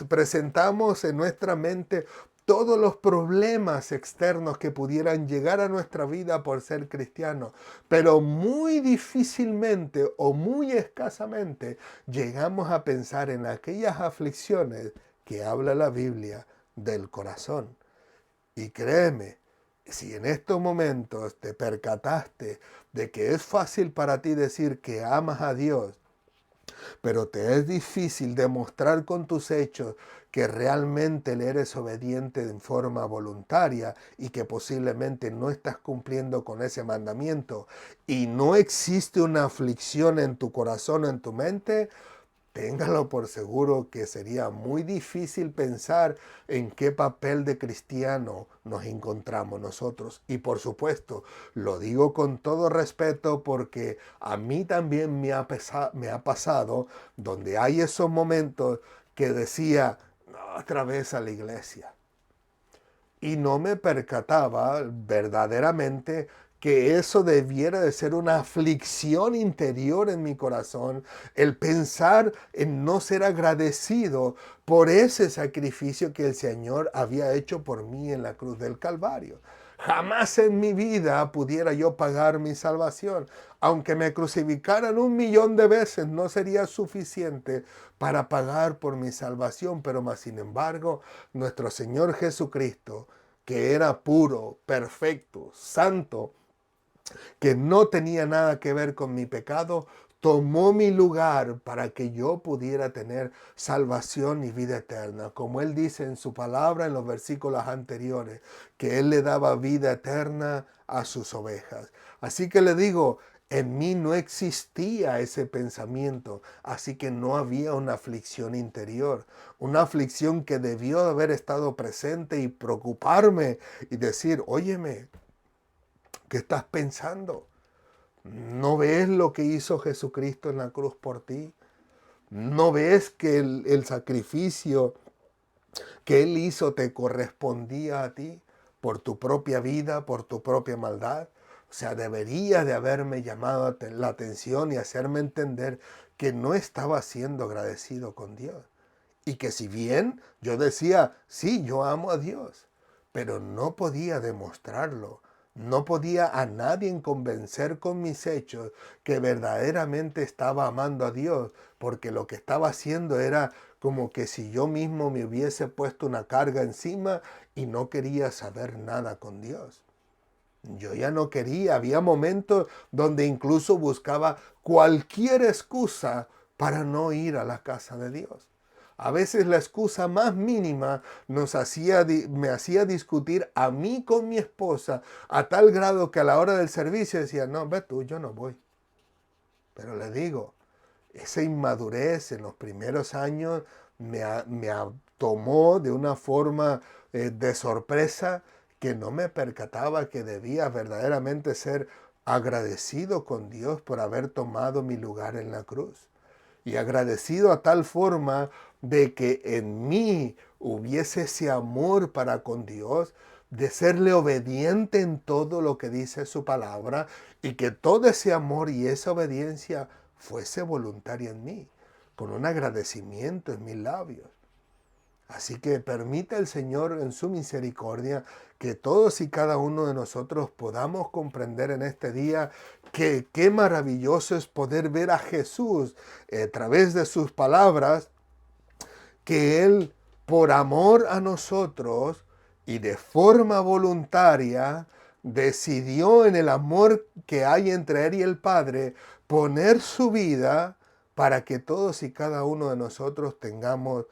Presentamos en nuestra mente todos los problemas externos que pudieran llegar a nuestra vida por ser cristianos, pero muy difícilmente o muy escasamente llegamos a pensar en aquellas aflicciones que habla la Biblia del corazón. Y créeme, si en estos momentos te percataste de que es fácil para ti decir que amas a Dios, pero te es difícil demostrar con tus hechos que realmente le eres obediente en forma voluntaria y que posiblemente no estás cumpliendo con ese mandamiento y no existe una aflicción en tu corazón, en tu mente, téngalo por seguro que sería muy difícil pensar en qué papel de cristiano nos encontramos nosotros. Y por supuesto, lo digo con todo respeto porque a mí también me ha pasado donde hay esos momentos que decía, "No, otra vez a la iglesia". Y no me percataba verdaderamente que eso debiera de ser una aflicción interior en mi corazón, el pensar en no ser agradecido por ese sacrificio que el Señor había hecho por mí en la cruz del Calvario. Jamás en mi vida pudiera yo pagar mi salvación. Aunque me crucificaran 1.000.000 de veces, no sería suficiente para pagar por mi salvación. Pero más sin embargo, nuestro Señor Jesucristo, que era puro, perfecto, santo, que no tenía nada que ver con mi pecado, tomó mi lugar para que yo pudiera tener salvación y vida eterna. Como Él dice en su palabra en los versículos anteriores, que Él le daba vida eterna a sus ovejas. Así que le digo, en mí no existía ese pensamiento, así que no había una aflicción interior, una aflicción que debió de haber estado presente y preocuparme y decir, óyeme, ¿qué estás pensando? ¿No ves lo que hizo Jesucristo en la cruz por ti? ¿No ves que el sacrificio que Él hizo te correspondía a ti por tu propia vida, por tu propia maldad? O sea, debería de haberme llamado la atención y hacerme entender que no estaba siendo agradecido con Dios. Y que si bien yo decía, sí, yo amo a Dios, pero no podía demostrarlo No podía a nadie convencer con mis hechos que verdaderamente estaba amando a Dios, porque lo que estaba haciendo era como que si yo mismo me hubiese puesto una carga encima y no quería saber nada con Dios. Yo ya no quería, había momentos donde incluso buscaba cualquier excusa para no ir a la casa de Dios. A veces la excusa más mínima me hacía discutir a mí con mi esposa a tal grado que a la hora del servicio decía, no, ve tú, yo no voy. Pero le digo, esa inmadurez en los primeros años me tomó de una forma de sorpresa que no me percataba que debía verdaderamente ser agradecido con Dios por haber tomado mi lugar en la cruz. Y agradecido a tal forma de que en mí hubiese ese amor para con Dios, de serle obediente en todo lo que dice su palabra y que todo ese amor y esa obediencia fuese voluntaria en mí, con un agradecimiento en mis labios. Así que permita el Señor en su misericordia que todos y cada uno de nosotros podamos comprender en este día que qué maravilloso es poder ver a Jesús a través de sus palabras, que Él, por amor a nosotros y de forma voluntaria, decidió en el amor que hay entre Él y el Padre poner su vida para que todos y cada uno de nosotros tengamos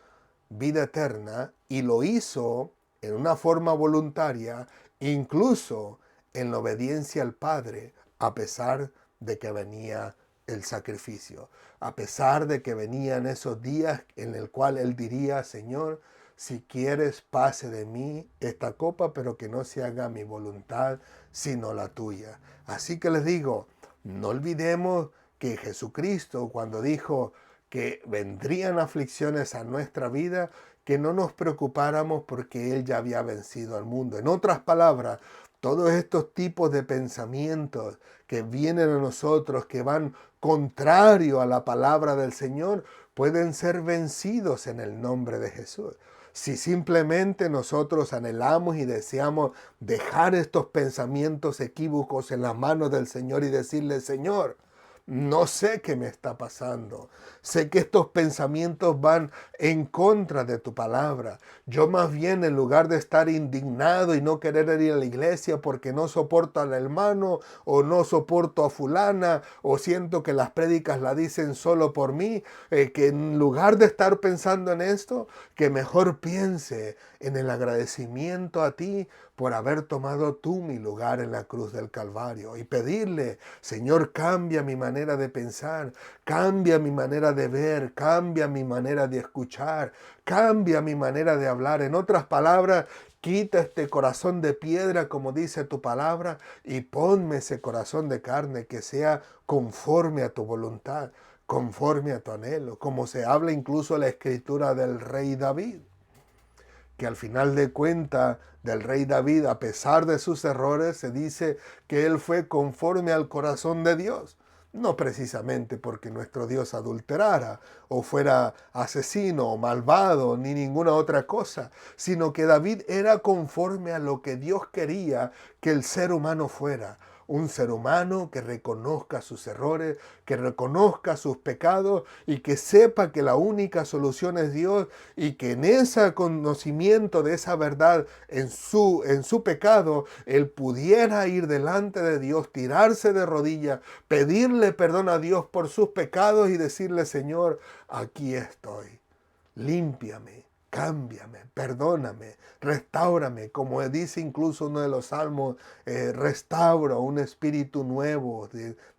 vida eterna, y lo hizo en una forma voluntaria, incluso en la obediencia al Padre, a pesar de que venía el sacrificio, a pesar de que venían esos días en el cual Él diría, Señor, si quieres pase de mí esta copa, pero que no se haga mi voluntad, sino la tuya. Así que les digo, no olvidemos que Jesucristo, cuando dijo que vendrían aflicciones a nuestra vida, que no nos preocupáramos porque Él ya había vencido al mundo. En otras palabras, todos estos tipos de pensamientos que vienen a nosotros, que van contrario a la palabra del Señor, pueden ser vencidos en el nombre de Jesús. Si simplemente nosotros anhelamos y deseamos dejar estos pensamientos equívocos en las manos del Señor y decirle, Señor, no sé qué me está pasando. Sé que estos pensamientos van en contra de tu palabra. Yo más bien, en lugar de estar indignado y no querer ir a la iglesia porque no soporto al hermano o no soporto a fulana o siento que las prédicas la dicen solo por mí, que en lugar de estar pensando en esto, que mejor piense en el agradecimiento a ti por haber tomado tú mi lugar en la cruz del Calvario y pedirle, Señor, cambia mi manera de pensar, cambia mi manera de ver, cambia mi manera de escuchar, cambia mi manera de hablar. En otras palabras, quita este corazón de piedra, como dice tu palabra, y ponme ese corazón de carne que sea conforme a tu voluntad, conforme a tu anhelo, como se habla incluso en la escritura del rey David, que al final de cuentas del rey David, a pesar de sus errores, se dice que él fue conforme al corazón de Dios. No precisamente porque nuestro Dios adulterara o fuera asesino o malvado ni ninguna otra cosa, sino que David era conforme a lo que Dios quería que el ser humano fuera. Un ser humano que reconozca sus errores, que reconozca sus pecados y que sepa que la única solución es Dios, y que en ese conocimiento de esa verdad, en su pecado, él pudiera ir delante de Dios, tirarse de rodillas, pedirle perdón a Dios por sus pecados y decirle, Señor, aquí estoy, límpiame, cámbiame, perdóname, restáurame, como dice incluso uno de los salmos, restaura un espíritu nuevo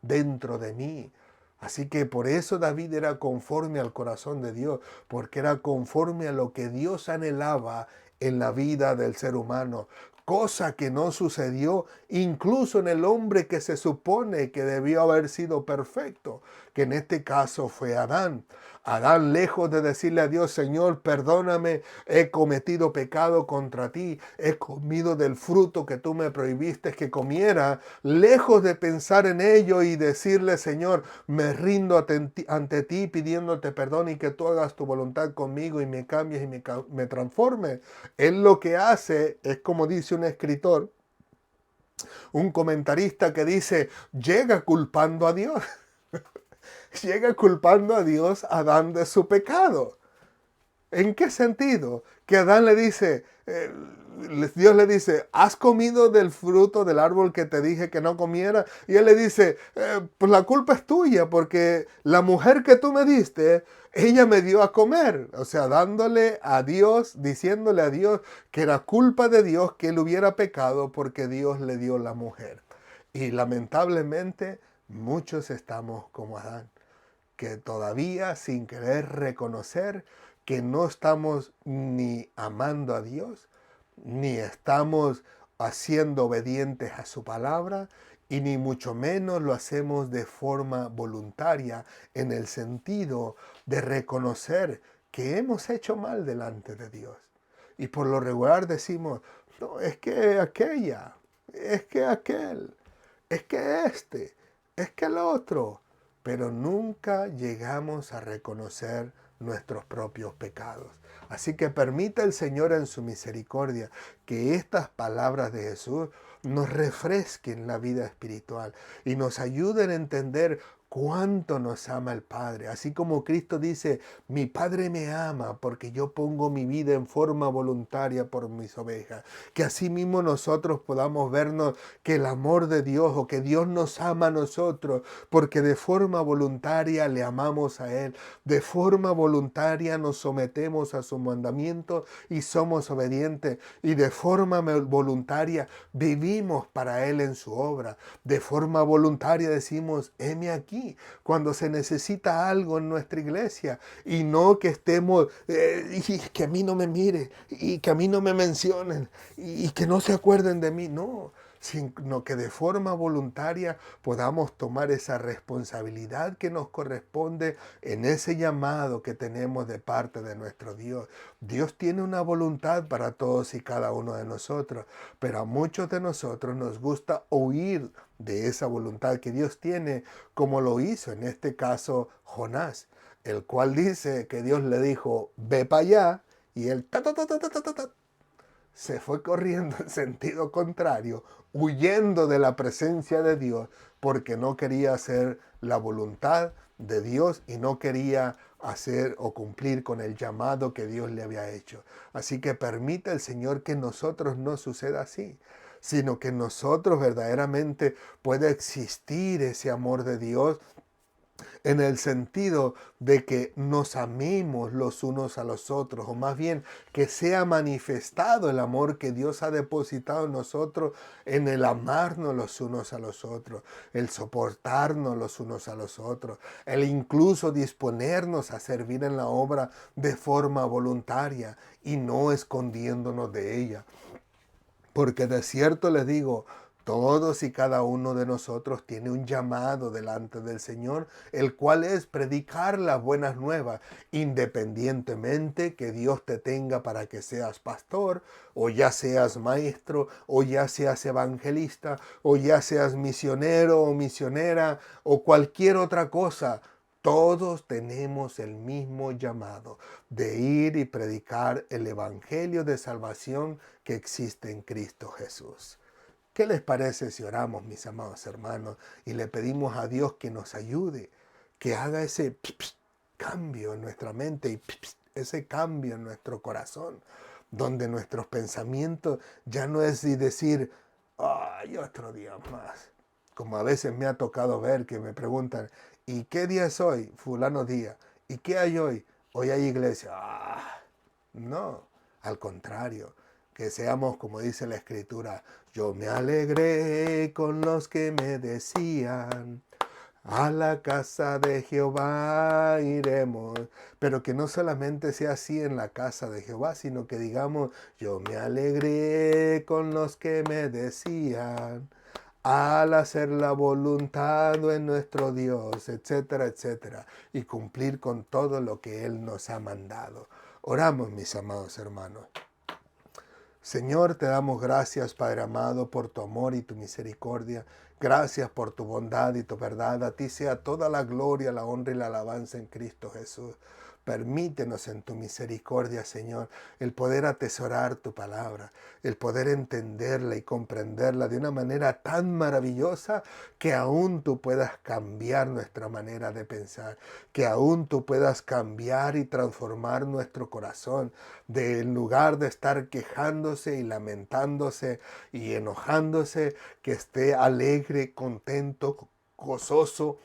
dentro de mí. Así que por eso David era conforme al corazón de Dios, porque era conforme a lo que Dios anhelaba en la vida del ser humano, cosa que no sucedió incluso en el hombre que se supone que debió haber sido perfecto, que en este caso fue Adán. Adán, lejos de decirle a Dios, Señor, perdóname, he cometido pecado contra ti, he comido del fruto que tú me prohibiste que comiera, lejos de pensar en ello y decirle, Señor, me rindo ante ti pidiéndote perdón y que tú hagas tu voluntad conmigo y me cambies y me transformes. Él lo que hace es, como dice un escritor, Un comentarista que dice, llega culpando a Dios. Llega culpando a Dios a Adán de su pecado. ¿En qué sentido? Que Adán le dice, Dios le dice, ¿has comido del fruto del árbol que te dije que no comiera? Y él le dice, pues la culpa es tuya, porque la mujer que tú me diste, ella me dio a comer. O sea, dándole a Dios, diciéndole a Dios que era culpa de Dios que él hubiera pecado porque Dios le dio la mujer. Y lamentablemente muchos estamos como Adán, que todavía sin querer reconocer que no estamos ni amando a Dios, ni estamos haciendo obedientes a su palabra, y ni mucho menos lo hacemos de forma voluntaria en el sentido de reconocer que hemos hecho mal delante de Dios. Y por lo regular decimos, no, es que aquella, es que aquel, es que este, es que el otro, pero nunca llegamos a reconocer nuestros propios pecados. Así que permita el Señor en su misericordia que estas palabras de Jesús nos refresquen la vida espiritual y nos ayuden a entender cuánto nos ama el Padre. Así como Cristo dice, mi Padre me ama porque yo pongo mi vida en forma voluntaria por mis ovejas. Que así mismo nosotros podamos vernos que el amor de Dios o que Dios nos ama a nosotros porque de forma voluntaria le amamos a Él. De forma voluntaria nos sometemos a sus mandamientos y somos obedientes. Y de forma voluntaria vivimos para Él en su obra. De forma voluntaria decimos, heme aquí, cuando se necesita algo en nuestra iglesia, y no que estemos, y que a mí no me mire, y que a mí no me mencionen, y que no se acuerden de mí, no, sino que de forma voluntaria podamos tomar esa responsabilidad que nos corresponde en ese llamado que tenemos de parte de nuestro Dios. Dios tiene una voluntad para todos y cada uno de nosotros, pero a muchos de nosotros nos gusta huir de esa voluntad que Dios tiene, como lo hizo en este caso Jonás, el cual dice que Dios le dijo, ve para allá, y él se fue corriendo en sentido contrario, huyendo de la presencia de Dios, porque no quería hacer la voluntad de Dios y no quería hacer o cumplir con el llamado que Dios le había hecho. Así que permita el Señor que en nosotros no suceda así, sino que en nosotros verdaderamente pueda existir ese amor de Dios, en el sentido de que nos amemos los unos a los otros, o más bien que sea manifestado el amor que Dios ha depositado en nosotros, en el amarnos los unos a los otros, el soportarnos los unos a los otros, el incluso disponernos a servir en la obra de forma voluntaria y no escondiéndonos de ella. Porque de cierto les digo, todos y cada uno de nosotros tiene un llamado delante del Señor, el cual es predicar las buenas nuevas, independientemente que Dios te tenga para que seas pastor, o ya seas maestro, o ya seas evangelista, o ya seas misionero o misionera, o cualquier otra cosa. Todos tenemos el mismo llamado de ir y predicar el evangelio de salvación que existe en Cristo Jesús. ¿Qué les parece si oramos, mis amados hermanos, y le pedimos a Dios que nos ayude, que haga ese cambio en nuestra mente y ese cambio en nuestro corazón, donde nuestros pensamientos ya no es decir, ay, otro día más? Como a veces me ha tocado ver que me preguntan, ¿y qué día es hoy? Fulano día. ¿Y qué hay hoy? Hoy hay iglesia. No, al contrario, que seamos como dice la Escritura, yo me alegré con los que me decían, a la casa de Jehová iremos. Pero que no solamente sea así en la casa de Jehová, sino que digamos, yo me alegré con los que me decían, al hacer la voluntad de nuestro Dios, etcétera, etcétera, y cumplir con todo lo que Él nos ha mandado. Oramos, mis amados hermanos. Señor, te damos gracias, Padre amado, por tu amor y tu misericordia. Gracias por tu bondad y tu verdad. A ti sea toda la gloria, la honra y la alabanza en Cristo Jesús. Permítenos en tu misericordia, Señor, el poder atesorar tu palabra, el poder entenderla y comprenderla de una manera tan maravillosa que aún tú puedas cambiar nuestra manera de pensar, que aún tú puedas cambiar y transformar nuestro corazón, de en lugar de estar quejándose y lamentándose y enojándose, que esté alegre, contento, gozoso,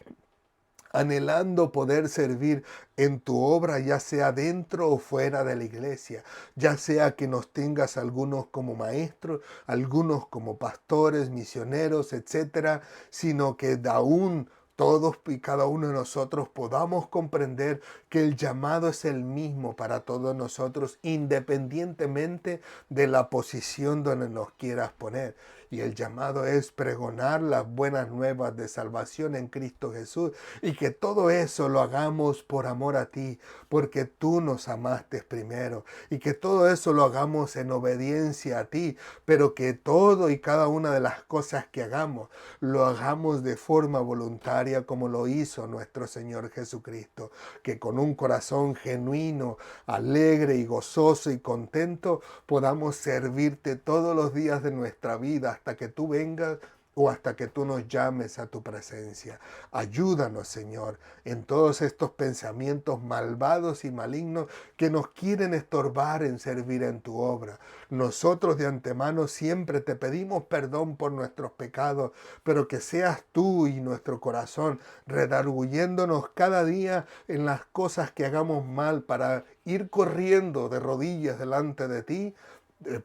anhelando poder servir en tu obra, ya sea dentro o fuera de la iglesia, ya sea que nos tengas algunos como maestros, algunos como pastores, misioneros, etcétera, sino que aún todos y cada uno de nosotros podamos comprender que el llamado es el mismo para todos nosotros, independientemente de la posición donde nos quieras poner. Y el llamado es pregonar las buenas nuevas de salvación en Cristo Jesús, y que todo eso lo hagamos por amor a ti, porque tú nos amaste primero, y que todo eso lo hagamos en obediencia a ti, pero que todo y cada una de las cosas que hagamos, lo hagamos de forma voluntaria como lo hizo nuestro Señor Jesucristo, que con un corazón genuino, alegre y gozoso y contento podamos servirte todos los días de nuestra vida hasta que tú vengas o hasta que tú nos llames a tu presencia. Ayúdanos, Señor, en todos estos pensamientos malvados y malignos que nos quieren estorbar en servir en tu obra. Nosotros de antemano siempre te pedimos perdón por nuestros pecados, pero que seas tú y nuestro corazón redarguyéndonos cada día en las cosas que hagamos mal para ir corriendo de rodillas delante de ti,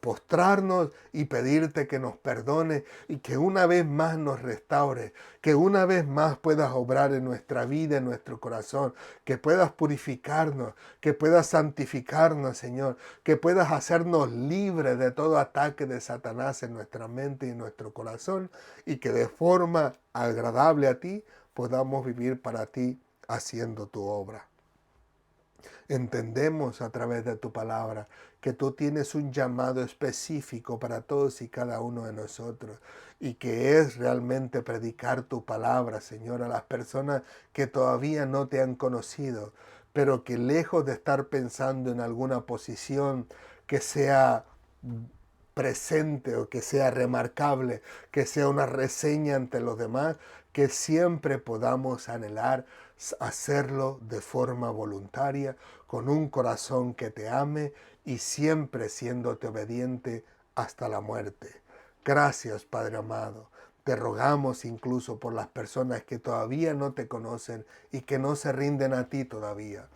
postrarnos y pedirte que nos perdone y que una vez más nos restaure, que una vez más puedas obrar en nuestra vida, en nuestro corazón, que puedas purificarnos, que puedas santificarnos, Señor, que puedas hacernos libres de todo ataque de Satanás en nuestra mente y en nuestro corazón, y que de forma agradable a ti podamos vivir para ti haciendo tu obra. Entendemos a través de tu palabra que tú tienes un llamado específico para todos y cada uno de nosotros, y que es realmente predicar tu palabra, Señor, a las personas que todavía no te han conocido, pero que lejos de estar pensando en alguna posición que sea presente o que sea remarcable, que sea una reseña ante los demás, que siempre podamos anhelar hacerlo de forma voluntaria, con un corazón que te ame y siempre siéndote obediente hasta la muerte. Gracias, Padre amado. Te rogamos incluso por las personas que todavía no te conocen y que no se rinden a ti todavía,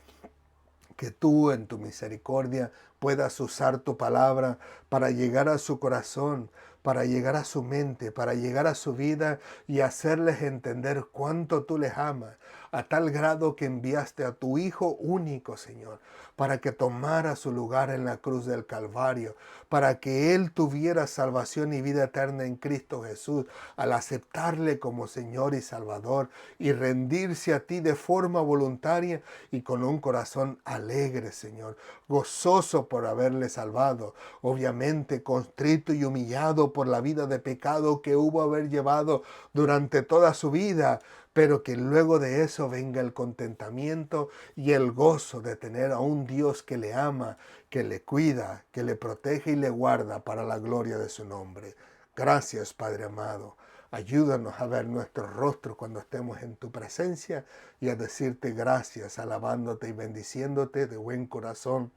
que tú en tu misericordia puedas usar tu palabra para llegar a su corazón, para llegar a su mente, para llegar a su vida y hacerles entender cuánto tú les amas, a tal grado que enviaste a tu Hijo único, Señor, para que tomara su lugar en la cruz del Calvario, para que Él tuviera salvación y vida eterna en Cristo Jesús, al aceptarle como Señor y Salvador y rendirse a ti de forma voluntaria y con un corazón alegre, Señor, gozoso por haberle salvado, obviamente contrito y humillado por la vida de pecado que hubo haber llevado durante toda su vida, pero que luego de eso venga el contentamiento y el gozo de tener a un Dios que le ama, que le cuida, que le protege y le guarda para la gloria de su nombre. Gracias, Padre amado. Ayúdanos a ver nuestro rostro cuando estemos en tu presencia y a decirte gracias, alabándote y bendiciéndote de buen corazón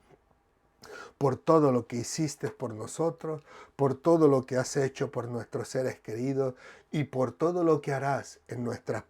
por todo lo que hiciste por nosotros, por todo lo que has hecho por nuestros seres queridos y por todo lo que harás en nuestras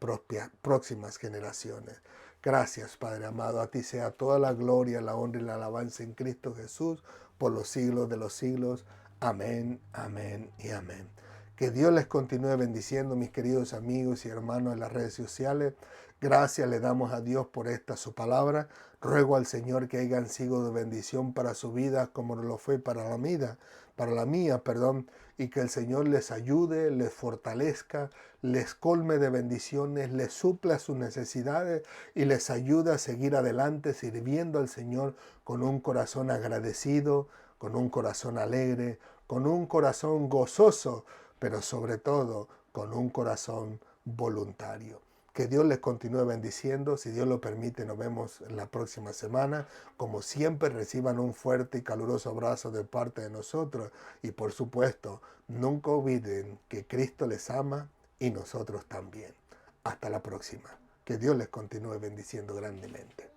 próximas generaciones. Gracias, Padre amado. A ti sea toda la gloria, la honra y la alabanza en Cristo Jesús por los siglos de los siglos. Amén, amén y amén. Que Dios les continúe bendiciendo, mis queridos amigos y hermanos en las redes sociales. Gracias le damos a Dios por esta su palabra. Ruego al Señor que hayan sido de bendición para su vida como lo fue para la mía, y que el Señor les ayude, les fortalezca, les colme de bendiciones, les supla sus necesidades y les ayude a seguir adelante sirviendo al Señor con un corazón agradecido, con un corazón alegre, con un corazón gozoso, pero sobre todo con un corazón voluntario. Que Dios les continúe bendiciendo. Si Dios lo permite, nos vemos en la próxima semana. Como siempre, reciban un fuerte y caluroso abrazo de parte de nosotros. Y por supuesto, nunca olviden que Cristo les ama y nosotros también. Hasta la próxima. Que Dios les continúe bendiciendo grandemente.